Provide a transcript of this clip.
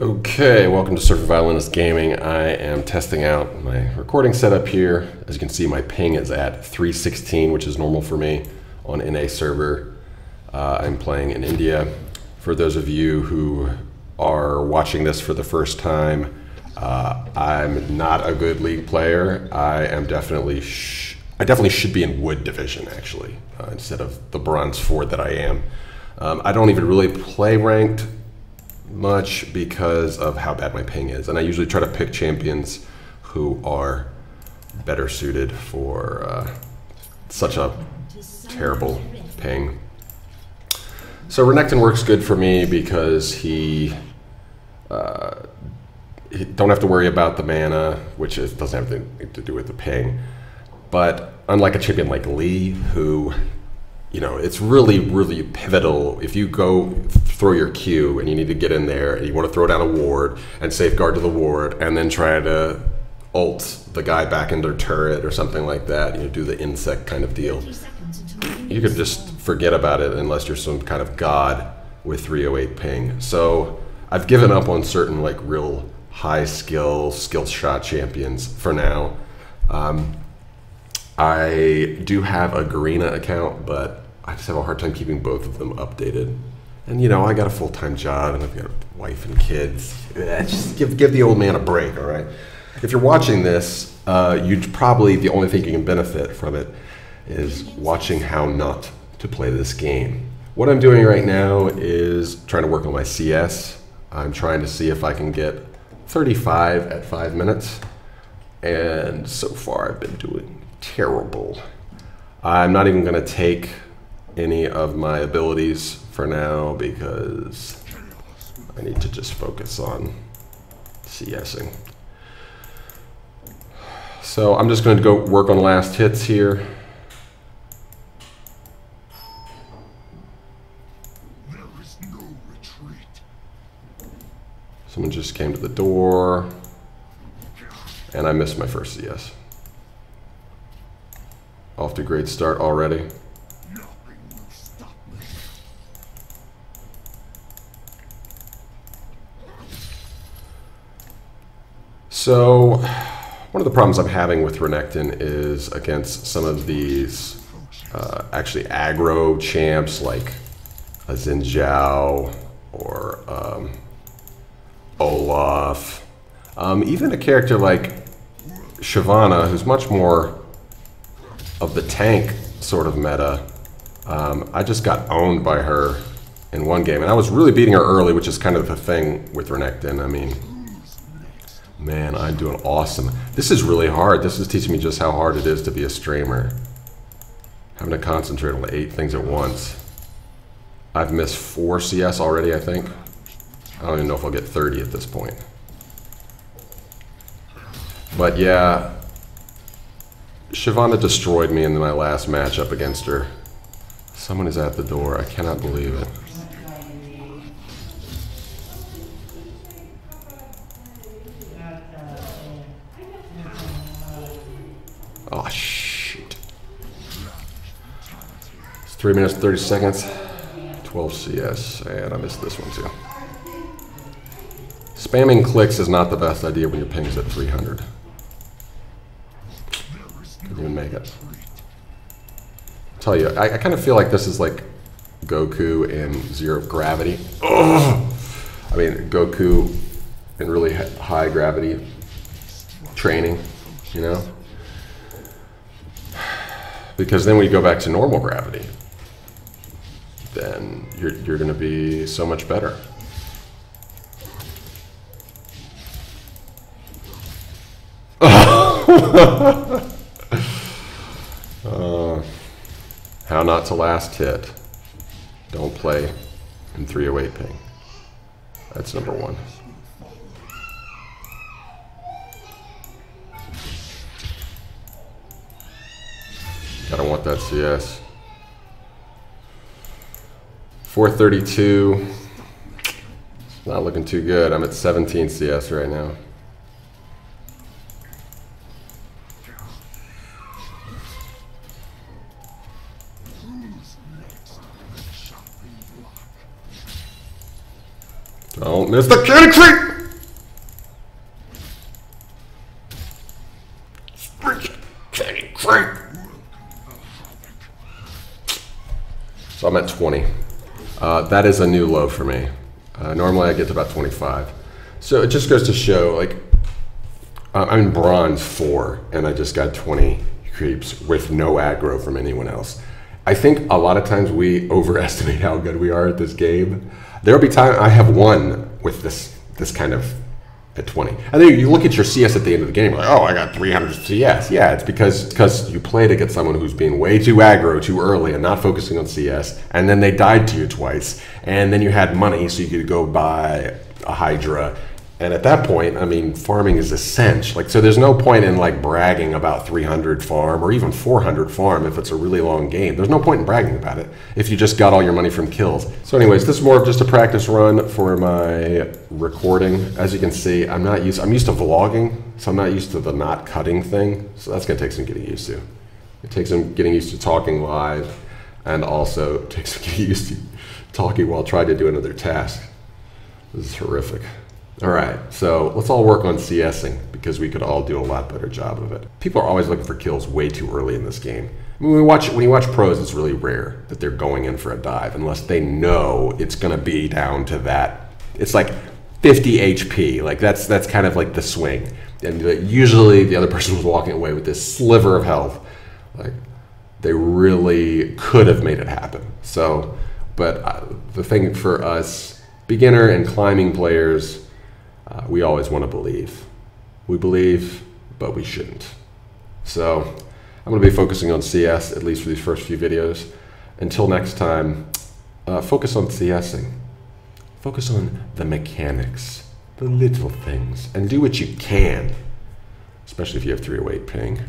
Okay, welcome to Surfer Violinist Gaming. I am testing out my recording setup here. As you can see, my ping is at 316, which is normal for me on NA server. I'm playing in India. For those of you who are watching this for the first time, I'm not a good League player. I definitely should be in Wood Division, actually, instead of the Bronze 4 that I am. I don't even really play ranked much because of how bad my ping is, and I usually try to pick champions who are better suited for such a terrible ping. So Renekton works good for me because he don't have to worry about the mana, which doesn't have anything to do with the ping. But unlike a champion like Lee, who, you know, it's really pivotal if you go throw your Q and you need to get in there and you want to throw down a ward and safeguard to the ward and then try to ult the guy back into their turret or something like that, you know, do the insect kind of deal. You could just forget about it unless you're some kind of god with 308 ping. So I've given up on certain like real high skill shot champions for now. I do have a Garena account, but I just have a hard time keeping both of them updated. And you know, I got a full-time job and I've got a wife and kids. Just give the old man a break, all right? If you're watching this, you'd probably, the only thing you can benefit from it is watching how not to play this game. What I'm doing right now is trying to work on my CS. I'm trying to see if I can get 35 at 5 minutes. And so far I've been doing terrible. I'm not even going to take any of my abilities for now because I need to just focus on CSing. So I'm just going to go work on last hits here. There is no retreat. Someone just came to the door and I missed my first CS. Off to a great start already. Nothing will stop me. So, one of the problems I'm having with Renekton is against some of these actually aggro champs like a Xin Zhao or Olaf. Even a character like Shyvana, who's much more of the tank sort of meta. I just got owned by her in one game, and I was really beating her early, which is kind of the thing with Renekton. I mean, man, I'm doing awesome. This is really hard. This is teaching me just how hard it is to be a streamer. Having to concentrate on 8 things at once. I've missed 4 CS already, I think. I don't even know if I'll get 30 at this point. But yeah, Shyvana destroyed me in my last matchup against her. Someone is at the door. I cannot believe it. Oh, shoot. It's 3 minutes and 30 seconds. 12 CS, and I missed this one too. Spamming clicks is not the best idea when your ping's at 300. Couldn't even make it. I'll tell you, I kind of feel like this is like Goku in Zero Gravity. Ugh! I mean, Goku in really high gravity training, you know? Because then when you go back to normal gravity, then you're going to be so much better. How not to last hit. Don't play in 308 ping. That's number 1. Gotta want that CS. 432. Not looking too good. I'm at 17 CS right now. Don't miss the cannon creep! I'm at 20. That is a new low for me. Normally I get to about 25. So it just goes to show, like, I'm in bronze 4, and I just got 20 creeps with no aggro from anyone else. I think a lot of times we overestimate how good we are at this game. There'll be time I have won with this kind of at 20. And then you look at your CS at the end of the game, like, oh, I got 300 CS. Yeah, it's because you played against someone who's being way too aggro too early and not focusing on CS, and then they died to you twice, and then you had money so you could go buy a Hydra. And at that point, I mean, farming is essential. Like, so there's no point in like bragging about 300 farm or even 400 farm if it's a really long game. There's no point in bragging about it if you just got all your money from kills. So anyways, this is more of just a practice run for my recording. As you can see, I'm used to vlogging, so I'm not used to the not cutting thing. So that's gonna take some getting used to. It takes some getting used to talking live, and also it takes some getting used to talking while trying to do another task. This is horrific. All right, so let's all work on CSing because we could all do a lot better job of it. People are always looking for kills way too early in this game. I mean, when you watch pros, it's really rare that they're going in for a dive unless they know it's gonna be down to that. It's like 50 HP, like that's kind of like the swing. And usually the other person was walking away with this sliver of health. Like, they really could have made it happen. So, but the thing for us, beginner and climbing players, we always want to believe. We believe, but we shouldn't. So I'm going to be focusing on CS, at least for these first few videos. Until next time, focus on CSing. Focus on the mechanics, the little things, and do what you can, especially if you have 308 ping.